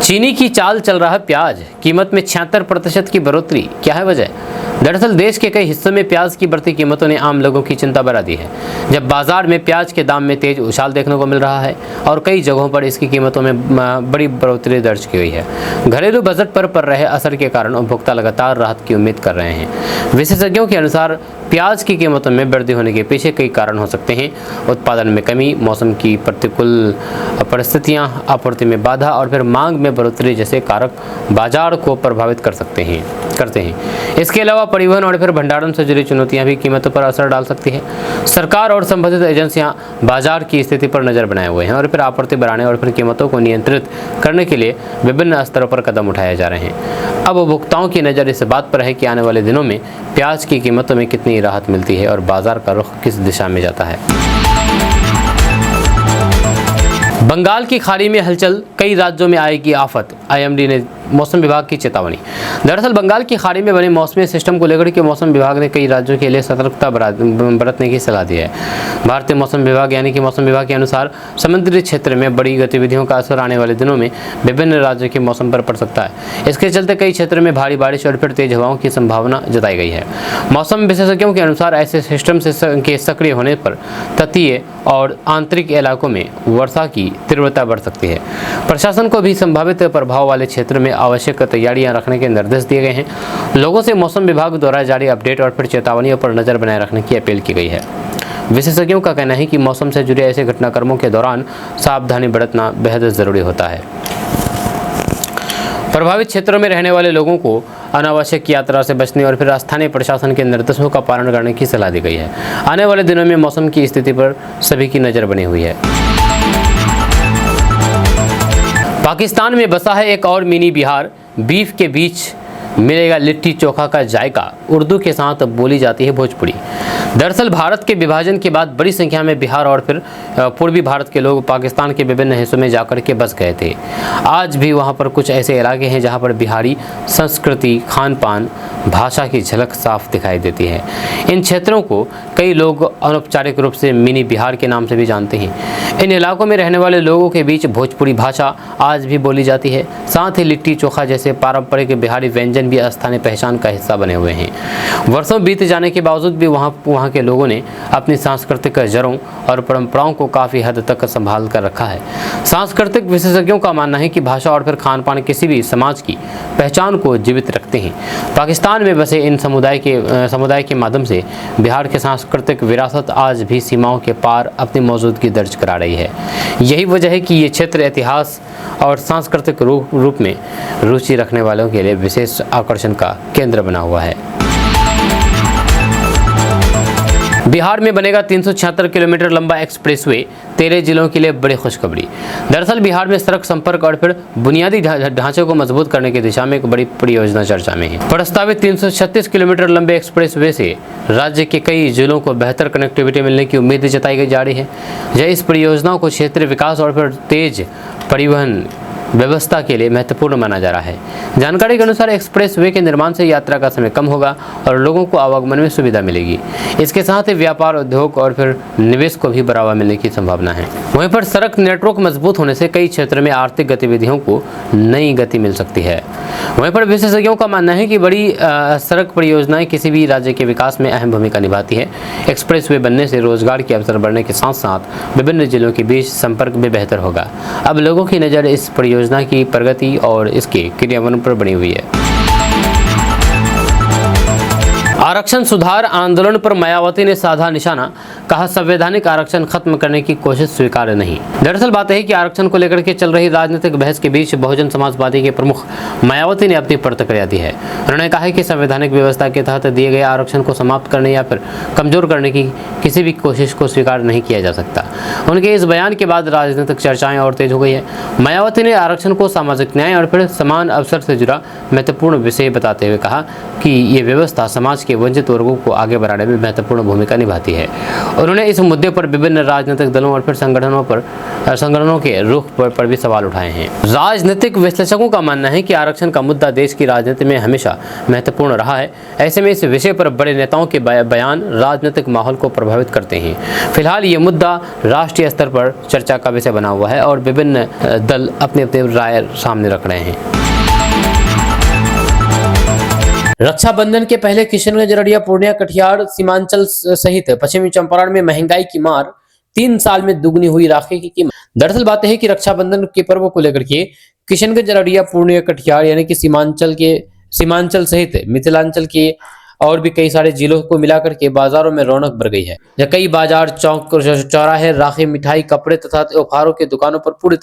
चीनी की चाल चल रहा प्याज, कीमत में 76% की बढ़ोतरी, क्या है वजह? दरअसल देश के कई हिस्सों में प्याज की बढ़ती कीमतों ने आम लोगों की चिंता बढ़ा दी है। जब बाजार में प्याज के दाम में तेज उछाल देखने को मिल रहा है और कई जगहों पर इसकी कीमतों में बड़ी बढ़ोतरी दर्ज की हुई है। घरेलू बजट पर पड़ रहे असर के कारण उपभोक्ता लगातार राहत की उम्मीद कर रहे हैं। विशेषज्ञों के अनुसार प्याज की कीमतों में वृद्धि होने के पीछे कई कारण हो सकते हैं। उत्पादन में कमी, मौसम की प्रतिकूल परिस्थितियां, आपूर्ति में बाधा और फिर मांग में बढ़ोतरी जैसे कारक बाजार को प्रभावित करते हैं। इसके अलावा परिवहन और फिर भंडारण से जुड़ी चुनौतियां भी कीमतों पर असर डाल सकती है। सरकार और संबंधित एजेंसियां बाजार की स्थिति पर नजर बनाए हुए हैं और फिर आपूर्ति बढ़ाने और फिर कीमतों को नियंत्रित करने के लिए विभिन्न स्तरों पर कदम उठाए जा रहे हैं। अब उपभोक्ताओं की नज़र इस बात पर है कि आने वाले दिनों में प्याज की कीमतों में कितनी राहत मिलती है और बाजार का रुख किस दिशा में जाता है। बंगाल की खाड़ी में हलचल, कई राज्यों में आएगी आफत, आईएमडी ने मौसम विभाग की चेतावनी। दरअसल बंगाल की खाड़ी में बने मौसमी सिस्टम को लेकर के मौसम विभाग ने कई राज्यों के लिए सतर्कता बरतने की सलाह दी है। भारतीय मौसम विभाग यानी कि मौसम विभाग के अनुसार समुद्री क्षेत्र में बड़ी गतिविधियों का असर आने वाले दिनों में विभिन्न राज्यों के मौसम पर पड़ सकता है। इसके चलते कई क्षेत्रों में भारी बारिश और फिर तेज हवाओं की संभावना जताई गई है। मौसम विशेषज्ञों के अनुसार ऐसे सिस्टम के सक्रिय होने पर तटीय और आंतरिक इलाकों में वर्षा की तीव्रता बढ़ सकती है। प्रशासन को भी संभावित प्रभाव वाले क्षेत्र में आवश्यक तैयारियां रखने के निर्देश दिए गए हैं। लोगों से मौसम विभाग द्वारा जारी अपडेट और फिर चेतावनियों पर नजर बनाए रखने की अपील की गई है। विशेषज्ञों का कहना है कि मौसम से जुड़े ऐसे घटनाक्रमों के दौरान सावधानी बरतना बेहद जरूरी होता है। प्रभावित क्षेत्रों में रहने वाले लोगों को अनावश्यक यात्रा से बचने और फिर स्थानीय प्रशासन के निर्देशों का पालन करने की सलाह दी गई है। आने वाले दिनों में मौसम की स्थिति पर सभी की नज़र बनी हुई है। पाकिस्तान में बसा है एक और मिनी बिहार, बीफ के बीच मिलेगा लिट्टी चोखा का जायका, उर्दू के साथ बोली जाती है भोजपुरी। दरअसल भारत के विभाजन के बाद बड़ी संख्या में बिहार और फिर पूर्वी भारत के लोग पाकिस्तान के विभिन्न हिस्सों में जाकर के बस गए थे। आज भी वहां पर कुछ ऐसे इलाके हैं जहां पर बिहारी संस्कृति, खान पान, भाषा की झलक साफ दिखाई देती है। इन क्षेत्रों को कई लोग अनौपचारिक रूप से मिनी बिहार के नाम से भी जानते हैं। इन इलाकों में रहने वाले लोगों के बीच भोजपुरी भाषा आज भी बोली जाती है। साथ ही लिट्टी चोखा जैसे पारंपरिक बिहारी व्यंजन भी स्थानीय पहचान का हिस्सा बने हुए हैं। वर्षों बीत जाने के बावजूद भी वहाँ के लोगों ने अपनी सांस्कृतिक जड़ों और परंपराओं को काफ़ी हद तक संभाल कर रखा है। सांस्कृतिक विशेषज्ञों का मानना है कि भाषा और फिर खान पान किसी भी समाज की पहचान को जीवित रखते हैं। पाकिस्तान में बसे इन समुदाय के माध्यम से बिहार की सांस्कृतिक विरासत आज भी सीमाओं के पार अपनी मौजूदगी दर्ज करा रही है। यही वजह है कि ये क्षेत्र इतिहास और सांस्कृतिक रूप में रुचि रखने वालों के लिए विशेष आकर्षण का केंद्र बना हुआ है। बिहार में बनेगा 376 किलोमीटर लंबा एक्सप्रेसवे, 13 जिलों के लिए बड़ी खुशखबरी। दरअसल बिहार में सड़क संपर्क और फिर बुनियादी ढांचे को मजबूत करने की दिशा में एक बड़ी परियोजना चर्चा में है। प्रस्तावित 336 किलोमीटर लंबे एक्सप्रेसवे से राज्य के कई जिलों को बेहतर कनेक्टिविटी मिलने की उम्मीद जताई जा रही है। इस परियोजना को क्षेत्रीय विकास और फिर तेज परिवहन व्यवस्था के लिए महत्वपूर्ण माना जा रहा है। जानकारी के अनुसार एक्सप्रेसवे के निर्माण से यात्रा का समय कम होगा और लोगों को आवागमन में सुविधा मिलेगी। इसके साथ ही व्यापार, उद्योग और फिर निवेश को भी बढ़ावा मिलने की संभावना है। वहीं पर सड़क नेटवर्क मजबूत होने से कई क्षेत्रों में आर्थिक गतिविधियों को नई गति मिल सकती है। वहीं पर विशेषज्ञों का मानना है कि बड़ी सड़क परियोजनाएं किसी भी राज्य के विकास में अहम भूमिका निभाती है। एक्सप्रेसवे बनने से रोजगार के अवसर बढ़ने के साथ साथ विभिन्न जिलों के बीच संपर्क भी बेहतर होगा। अब लोगों की नज़र इस योजना की प्रगति और इसके क्रियान्वयन पर बनी हुई है। आरक्षण सुधार आंदोलन पर मायावती ने साधा निशाना, कहा संवैधानिक आरक्षण खत्म करने की कोशिश स्वीकार्य नहीं। दरअसल बात है कि आरक्षण को लेकर के चल रही राजनीतिक बहस के बीच बहुजन समाज पार्टी के प्रमुख मायावती ने अपनी प्रतिक्रिया दी है। उन्होंने कहा है कि संवैधानिक व्यवस्था के तहत दिए गए आरक्षण को समाप्त करने या फिर कमजोर करने की किसी भी कोशिश को स्वीकार नहीं किया जा सकता। उनके इस बयान के बाद राजनीतिक चर्चाएं और तेज हो गई है। मायावती ने आरक्षण को सामाजिक न्याय और फिर समान अवसर से जुड़ा महत्वपूर्ण विषय बताते हुए कहा कि ये व्यवस्था समाज के वंचित वर्गों को आगे बढ़ाने में महत्वपूर्ण भूमिका निभाती है। उन्होंने इस मुद्दे पर विभिन्न राजनीतिक दलों और फिर संगठनों के रुख पर भी सवाल उठाए हैं। राजनीतिक विश्लेषकों का मानना है कि आरक्षण का मुद्दा देश की राजनीति में हमेशा महत्वपूर्ण रहा है। ऐसे में इस विषय पर बड़े नेताओं के बयान राजनीतिक माहौल को प्रभावित करते हैं। फिलहाल ये मुद्दा राष्ट्रीय स्तर पर चर्चा का विषय बना हुआ है और विभिन्न दल अपने अपने राय सामने रख रहे हैं। रक्षाबंधन के पहले किशनगंज, अररिया, पूर्णिया, कटिहार, सीमांचल सहित पश्चिमी चंपारण में महंगाई की मार, 3 साल में दुगनी हुई राखी की कीमत। दरअसल बात है कि रक्षाबंधन के पर्व को लेकर के किशनगंज, अररिया, पूर्णिया, कटिहार यानी कि सीमांचल सहित मिथिलांचल के और भी कई सारे जिलों को मिलाकर के बाजारों में रौनक बढ़ गई है। कई बाजार, चौक, चौराहे, राखी, मिठाई, कपड़े तथा त्योहारों की दुकानें पूरी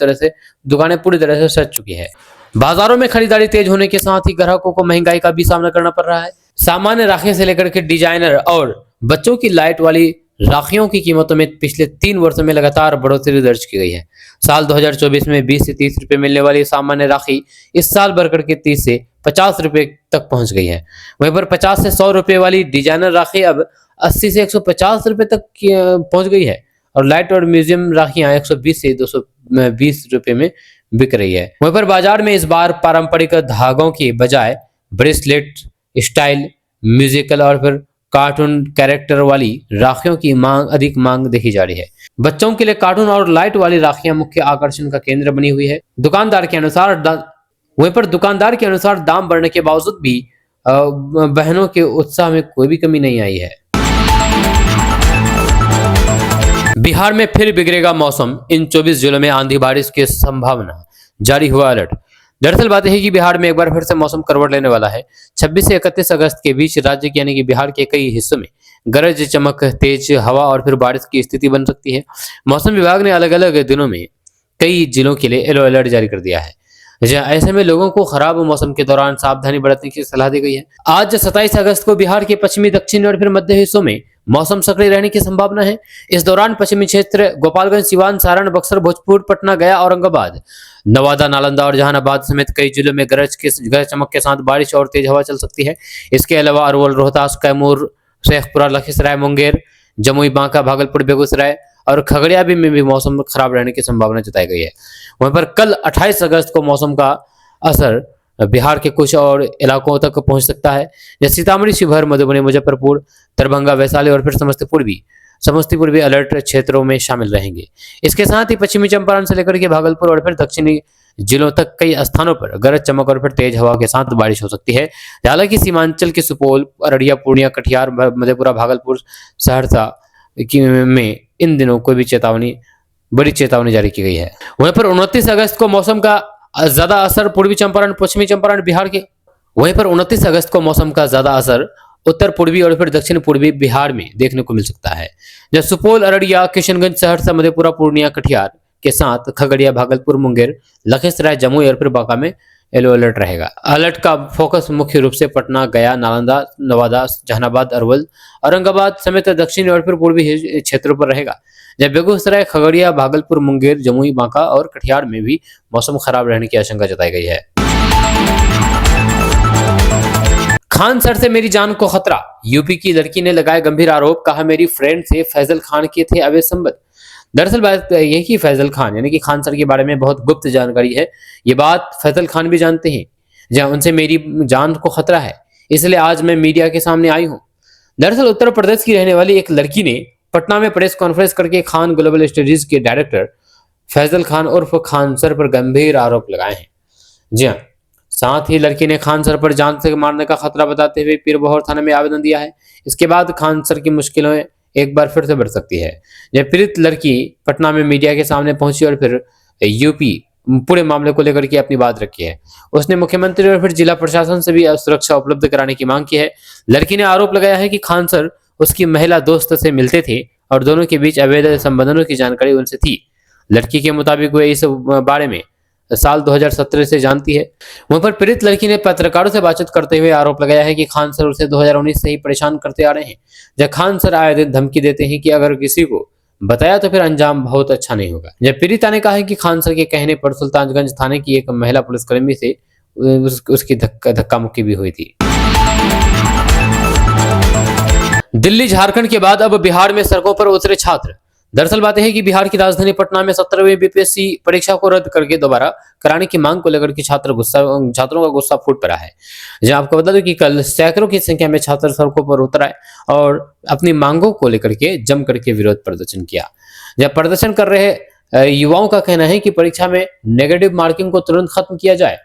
तरह से सज चुकी है। बाजारों में खरीदारी तेज होने के साथ ही ग्राहकों को महंगाई का भी सामना करना पड़ रहा है। सामान्य राखी से लेकर के डिजाइनर और बच्चों की लाइट वाली राखियों की कीमतों में पिछले 3 वर्षों में लगातार बढ़ोतरी दर्ज की गई है। साल 2024 में 20 से 30 रुपए मिलने वाली सामान्य राखी इस साल बढ़कर के 30 से 50 रुपए तक पहुंच गई है। वहीं पर 50 से 100 रुपए वाली डिजाइनर राखी अब 80 से 150 रुपए तक पहुंच गई है और लाइट और म्यूजियम राखियां 120 से 220 रुपए में बिक रही है। वहीं पर बाजार में इस बार पारंपरिक धागों की बजाय ब्रेसलेट, स्टाइल, म्यूजिकल और फिर कार्टून कैरेक्टर वाली राखियों की अधिक मांग देखी जा रही है। बच्चों के लिए कार्टून और लाइट वाली राखियां मुख्य आकर्षण का केंद्र बनी हुई है। दुकानदार के अनुसार दाम बढ़ने के बावजूद भी बहनों के उत्साह में कोई भी कमी नहीं आई है। बिहार में फिर बिगड़ेगा मौसम, इन 24 जिलों में आंधी बारिश की संभावना, जारी हुआ अलर्ट। दरअसल बात है कि बिहार में एक बार फिर से मौसम करवट लेने वाला है। 26 से 31 अगस्त के बीच राज्य के यानी कि बिहार के कई हिस्सों में गरज चमक, तेज हवा और फिर बारिश की स्थिति बन सकती है। मौसम विभाग ने अलग अलग दिनों में कई जिलों के लिए येलो अलर्ट जारी कर दिया है। ऐसे में लोगों को खराब मौसम के दौरान सावधानी बरतने की सलाह दी गई है। आज 27 अगस्त को बिहार के पश्चिमी, दक्षिणी और फिर मध्य हिस्सों में मौसम सक्रिय रहने की संभावना है। इस दौरान पश्चिमी क्षेत्र गोपालगंज, सिवान, सारण, बक्सर, भोजपुर, पटना, गया, औरंगाबाद, नवादा, नालंदा और जहानाबाद समेत कई जिलों में गरज चमक के साथ बारिश और तेज हवा चल सकती है। इसके अलावा अरवल, रोहतास, कैमूर, शेखपुरा, लखीसराय, मुंगेर, जमुई, बांका, भागलपुर, बेगूसराय और खगड़िया में भी मौसम खराब रहने की संभावना जताई गई है। वहीं पर कल 28 अगस्त को मौसम का असर बिहार के कुछ और इलाकों तक पहुंच सकता है, जैसे सीतामढ़ी, शिवहर, मधुबनी, मुजफ्फरपुर, दरभंगा, वैशाली और फिर समस्तीपुर भी अलर्ट क्षेत्रों में शामिल रहेंगे। इसके साथ ही पश्चिमी चंपारण से लेकर के भागलपुर और फिर दक्षिणी जिलों तक कई स्थानों पर गरज चमक और फिर तेज हवा के साथ बारिश हो सकती है। हालांकि सीमांचल के सुपौल, अररिया, पूर्णिया, कटिहार, मधेपुरा, भागलपुर, सहरसा में इन दिनों कोई भी बड़ी चेतावनी जारी की गई है। वहीं पर 29 अगस्त को मौसम का ज्यादा असर पूर्वी चंपारण, पश्चिमी चंपारण, बिहार के वहीं पर 29 अगस्त को मौसम का ज्यादा असर उत्तर पूर्वी और फिर दक्षिण पूर्वी बिहार में देखने को मिल सकता है। जब सुपौल, अररिया, किशनगंज, सहरसा, मधेपुरा, पूर्णिया, कटिहार के साथ खगड़िया, भागलपुर, मुंगेर, लखीसराय, जमुई और फिर बांका में येलो अलर्ट रहेगा। अलर्ट का फोकस मुख्य रूप से पटना, गया, नालंदा, नवादा, जहानाबाद, अरवल, औरंगाबाद समेत दक्षिणी और फिर पूर्वी क्षेत्रों पर रहेगा। जब बेगूसराय, खगड़िया, भागलपुर, मुंगेर, जमुई, बांका और कटिहार में भी मौसम खराब रहने की आशंका जताई गई है। खान सर से मेरी जान को खतरा, यूपी की लड़की ने लगाए गंभीर आरोप, कहा मेरी फ्रेंड से फैजल खान के थे अवैध संबंध। दरअसल बात यह कि फैजल खान यानी कि खान सर के बारे में बहुत गुप्त जानकारी है। ये बात फैजल खान भी जानते हैं, जहां उनसे मेरी जान को खतरा है, इसलिए आज मैं मीडिया के सामने आई हूं। दरअसल उत्तर प्रदेश की रहने वाली एक लड़की ने पटना में प्रेस कॉन्फ्रेंस करके खान ग्लोबल स्टडीज के डायरेक्टर फैजल खान उर्फ खान सर पर गंभीर आरोप लगाए हैं। जी हाँ, साथ ही लड़की ने खान सर पर जान से मारने का खतरा बताते हुए पीरबहोर थाने में आवेदन दिया है। इसके बाद खान सर की मुश्किलें एक बार फिर से बढ़ सकती है। जब पीड़ित लड़की पटना में मीडिया के सामने पहुंची और फिर यूपी पूरे मामले को लेकर के अपनी बात रखी है। उसने मुख्यमंत्री और फिर जिला प्रशासन से भी सुरक्षा उपलब्ध कराने की मांग की है। लड़की ने आरोप लगाया है कि खान सर उसकी महिला दोस्त से मिलते थे और दोनों के बीच अवैध संबंधों की जानकारी उनसे थी। लड़की के मुताबिक वे इस बारे में साल 2017 से जानती है। वहीं पर पीड़ित लड़की ने पत्रकारों से बातचीत करते हुए आरोप लगाया है कि खान सर उसे 2019 से ही परेशान करते आ रहे हैं। जब खान सर आए दिन धमकी देते हैं कि अगर किसी को बताया तो फिर अंजाम बहुत अच्छा नहीं होगा। जब पीड़िता ने कहा है कि खान सर के कहने पर सुल्तानगंज थाने की एक महिला पुलिसकर्मी से उसकी धक्का मुक्की भी हुई थी। दिल्ली, झारखंड के बाद अब बिहार में सड़कों पर उतरे छात्र। दरअसल बात है कि बिहार की राजधानी पटना में 17वीं बीपीएससी परीक्षा को रद्द करके दोबारा कराने की मांग को लेकर के छात्रों का गुस्सा फूट पड़ा है। जहां आपको बता दूं कि कल सैकड़ों की संख्या में छात्र सड़कों पर उतर आए और अपनी मांगों को लेकर के जम करके विरोध प्रदर्शन किया। जब प्रदर्शन कर रहे युवाओं का कहना है कि परीक्षा में नेगेटिव मार्किंग को तुरंत खत्म किया जाए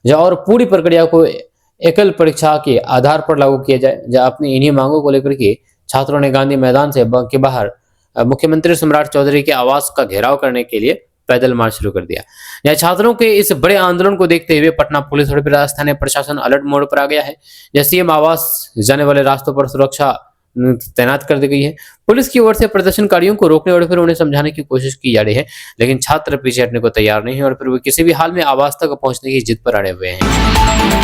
और पूरी प्रक्रिया को एकल परीक्षा के आधार पर लागू किया जाए। जहां अपनी इन्हीं मांगों को लेकर के छात्रों ने गांधी मैदान से के बाहर मुख्यमंत्री सम्राट चौधरी के आवास का घेराव करने के लिए पैदल मार्च शुरू कर दिया। यह छात्रों के इस बड़े आंदोलन को देखते हुए पटना पुलिस और राजस्थानी प्रशासन अलर्ट मोड पर आ गया है। जैसे सीएम आवास जाने वाले रास्तों पर सुरक्षा तैनात कर दी गई है। पुलिस की ओर से प्रदर्शनकारियों को रोकने और फिर उन्हें समझाने की कोशिश की जा रही है, लेकिन छात्र पीछे हटने को तैयार नहीं है और फिर वो किसी भी हाल में आवास तक पहुंचने की जिद पर अड़े हुए हैं।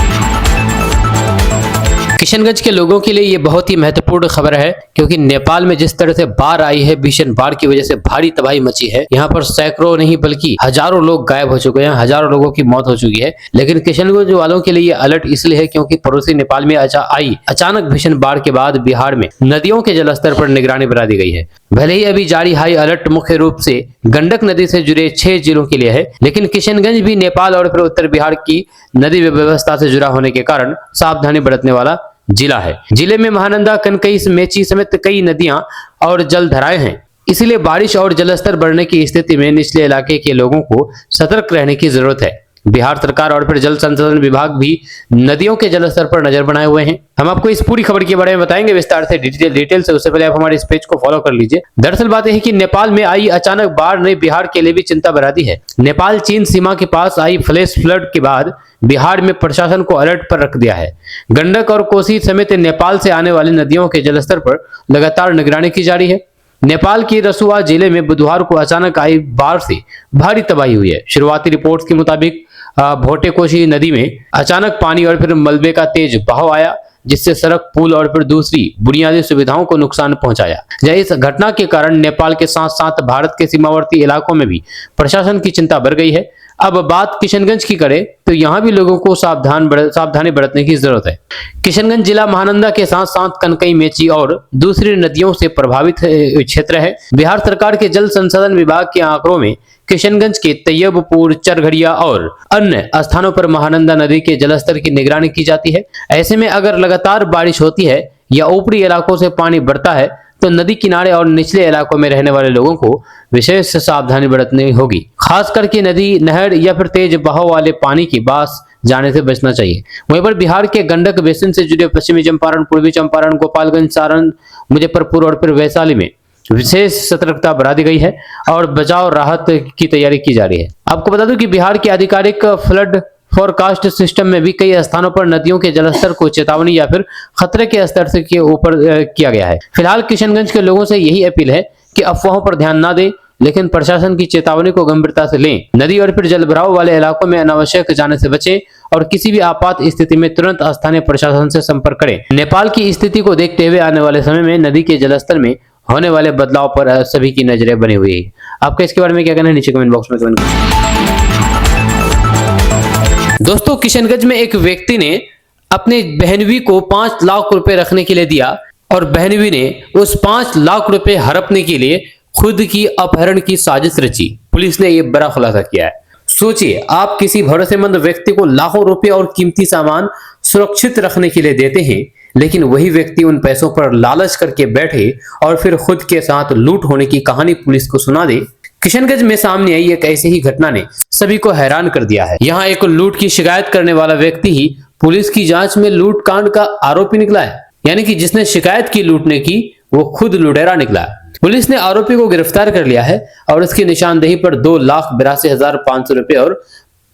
किशनगंज के लोगों के लिए ये बहुत ही महत्वपूर्ण खबर है, क्योंकि नेपाल में जिस तरह से बाढ़ आई है, भीषण बाढ़ की वजह से भारी तबाही मची है। यहाँ पर सैकड़ों नहीं बल्कि हजारों लोग गायब हो चुके हैं, हजारों लोगों की मौत हो चुकी है। लेकिन किशनगंज वालों के लिए ये अलर्ट इसलिए है क्योंकि पड़ोसी नेपाल में आई अचानक भीषण बाढ़ के बाद बिहार में नदियों के जलस्तर पर निगरानी बढ़ा दी गई है। भले ही अभी जारी हाई अलर्ट मुख्य रूप से गंडक नदी से जुड़े 6 जिलों के लिए है, लेकिन किशनगंज भी नेपाल और फिर उत्तर बिहार की नदी व्यवस्था से जुड़ा होने के कारण सावधानी बरतने वाला जिला है। जिले में महानंदा, कनकई, मेची समेत कई नदियां और जलधाराएं हैं। इसलिए बारिश और जलस्तर बढ़ने की स्थिति में निचले इलाके के लोगों को सतर्क रहने की जरूरत है। बिहार सरकार और फिर जल संसाधन विभाग भी नदियों के जलस्तर पर नजर बनाए हुए हैं। हम आपको इस पूरी खबर के बारे में बताएंगे विस्तार से, डिटेल से। उससे पहले आप हमारे इस पेज को फॉलो कर लीजिए। दरअसल बात यह है कि नेपाल में आई अचानक बाढ़ ने बिहार के लिए भी चिंता बढ़ा दी है। नेपाल चीन सीमा के पास आई फ्लैश फ्लड के बाद बिहार में प्रशासन को अलर्ट पर रख दिया है। गंडक और कोसी समेत नेपाल से आने वाली नदियों के जलस्तर पर लगातार निगरानी की जा रही है। नेपाल के रसुआ जिले में बुधवार को अचानक आई बाढ़ से भारी तबाही हुई है। शुरुआती रिपोर्ट्स के मुताबिक भोटेकोशी नदी में अचानक पानी और फिर मलबे का तेज बहाव आया, जिससे सड़क, पुल और फिर दूसरी बुनियादी सुविधाओं को नुकसान पहुंचाया। इस घटना के कारण नेपाल के साथ साथ भारत के सीमावर्ती इलाकों में भी प्रशासन की चिंता बढ़ गई है। अब बात किशनगंज की करें तो यहाँ भी लोगों को सावधानी बरतने की जरूरत है। किशनगंज जिला महानंदा के साथ साथ कनकई, मेची और दूसरी नदियों से प्रभावित क्षेत्र है। बिहार सरकार के जल संसाधन विभाग के आंकड़ों में किशनगंज के तैयबपुर, चरघड़िया और अन्य स्थानों पर महानंदा नदी के जलस्तर की निगरानी की जाती है। ऐसे में अगर लगातार बारिश होती है या ऊपरी इलाकों से पानी बढ़ता है तो नदी किनारे और निचले इलाकों में रहने वाले लोगों को विशेष सावधानी बरतनी होगी। खास करके नदी, नहर या फिर तेज बहाव वाले पानी की पास जाने से बचना चाहिए। वहीं पर बिहार के गंडक बेसिन से जुड़े पश्चिमी चंपारण, पूर्वी चंपारण, गोपालगंज, सारण, मुजफ्फरपुर और फिर वैशाली में विशेष सतर्कता बढ़ा दी गई है और बचाव राहत की तैयारी की जा रही है। आपको बता दूं कि बिहार के आधिकारिक फ्लड फोरकास्ट सिस्टम में भी कई स्थानों पर नदियों के जलस्तर को चेतावनी या फिर खतरे के स्तर से के ऊपर किया गया है। फिलहाल किशनगंज के लोगों से यही अपील है कि अफवाहों पर ध्यान ना दें लेकिन प्रशासन की चेतावनी को गंभीरता से लें। नदी और फिर जलभराव वाले इलाकों में अनावश्यक जाने से बचें और किसी भी आपात स्थिति में तुरंत स्थानीय प्रशासन से संपर्क करें। नेपाल की स्थिति को देखते हुए आने वाले समय में नदी के जलस्तर में होने वाले बदलाव पर सभी की नजरें बनी हुई है। आपका इसके बारे में क्या कहना है, नीचे कमेंट बॉक्स में कमेंट करें। दोस्तों, किशनगंज में एक व्यक्ति ने अपने बहनवी को 5 लाख रुपए रखने के लिए दिया और बहनवी ने उस 5 लाख रुपए हड़पने के लिए खुद की अपहरण की साजिश रची। पुलिस ने यह बड़ा खुलासा किया है। सोचिए, आप किसी भरोसेमंद व्यक्ति को लाखों रुपए और कीमती सामान सुरक्षित रखने के लिए देते हैं, लेकिन वही व्यक्ति उन पैसों पर लालच करके बैठे और फिर खुद के साथ लूट होने की कहानी पुलिस को सुना दे। किशनगंज में सामने आई एक ऐसी ही घटना ने सभी को हैरान कर दिया है। यहाँ एक लूट की शिकायत करने वाला व्यक्ति ही पुलिस की जांच में लूट कांड का आरोपी निकला है, यानी कि जिसने शिकायत की लूटने की वो खुद लुटेरा निकला है। पुलिस ने आरोपी को गिरफ्तार कर लिया है और उसकी निशानदेही पर 2,82,500 रुपए और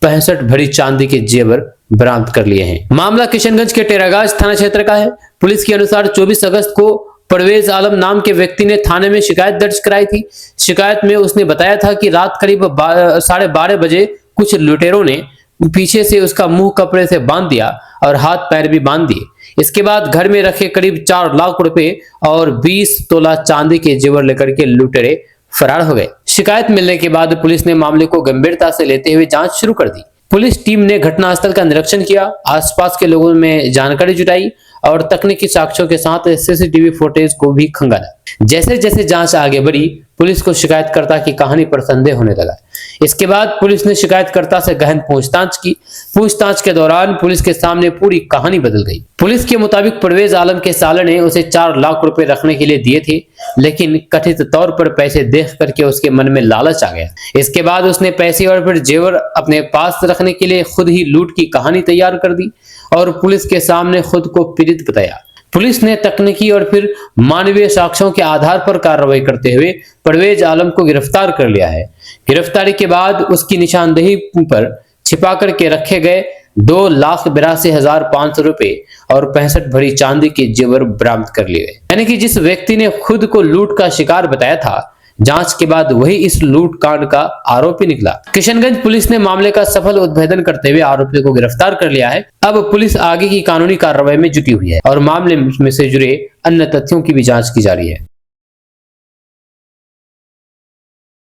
65 भरी चांदी के जेवर बरामद कर लिए हैं। मामला किशनगंज के टेरागाज थाना क्षेत्र का है। पुलिस के अनुसार 24 अगस्त को परवेज आलम नाम के व्यक्ति ने थाने में शिकायत दर्ज कराई थी। शिकायत में उसने बताया था कि रात करीब 12:30 बजे कुछ लुटेरों ने पीछे से उसका मुंह कपड़े से बांध दिया और हाथ पैर भी बांध दिए। इसके बाद घर में रखे करीब 4 लाख रुपए और 20 तोला चांदी के जेवर लेकर के लुटेरे फरार हो गए। शिकायत मिलने के बाद पुलिस ने मामले को गंभीरता से लेते हुए जांच शुरू कर दी। पुलिस टीम ने घटनास्थल का निरीक्षण किया, आसपास के लोगों में जानकारी जुटाई और तकनीकी साक्ष्यों के साथ सीसीटीवी फुटेज को भी खंगाला। जैसे जैसे जांच आगे बढ़ी, पुलिस को शिकायतकर्ता की कहानी पर संदेह होने लगा। इसके बाद पुलिस ने शिकायतकर्ता से गहन पूछताछ की। पूछताछ के दौरान पुलिस के सामने पूरी कहानी बदल गई। पुलिस के मुताबिक परवेज आलम के साले ने उसे 4 लाख रुपए रखने के लिए दिए थे, लेकिन कथित तौर पर पैसे देख करके उसके मन में लालच आ गया। इसके बाद उसने पैसे और फिर जेवर अपने पास रखने के लिए खुद ही लूट की कहानी तैयार कर दी और पुलिस के सामने खुद को पीड़ित बताया। पुलिस ने तकनीकी और फिर मानवीय साक्ष्यों के आधार पर कार्रवाई करते हुए परवेज आलम को गिरफ्तार कर लिया है। गिरफ्तारी के बाद उसकी निशानदेही पर छिपा करके रखे गए 2,82,500 रुपए और 65 भरी चांदी के जेवर बरामद कर लिए गए। यानी कि जिस व्यक्ति ने खुद को लूट का शिकार बताया था, जांच के बाद वही इस लूट कांड का आरोपी निकला। किशनगंज पुलिस ने मामले का सफल उद्भेदन करते हुए आरोपी को गिरफ्तार कर लिया है। अब पुलिस आगे की कानूनी कार्रवाई में जुटी हुई है और मामले में से जुड़े अन्य तथ्यों की भी जांच की जा रही है।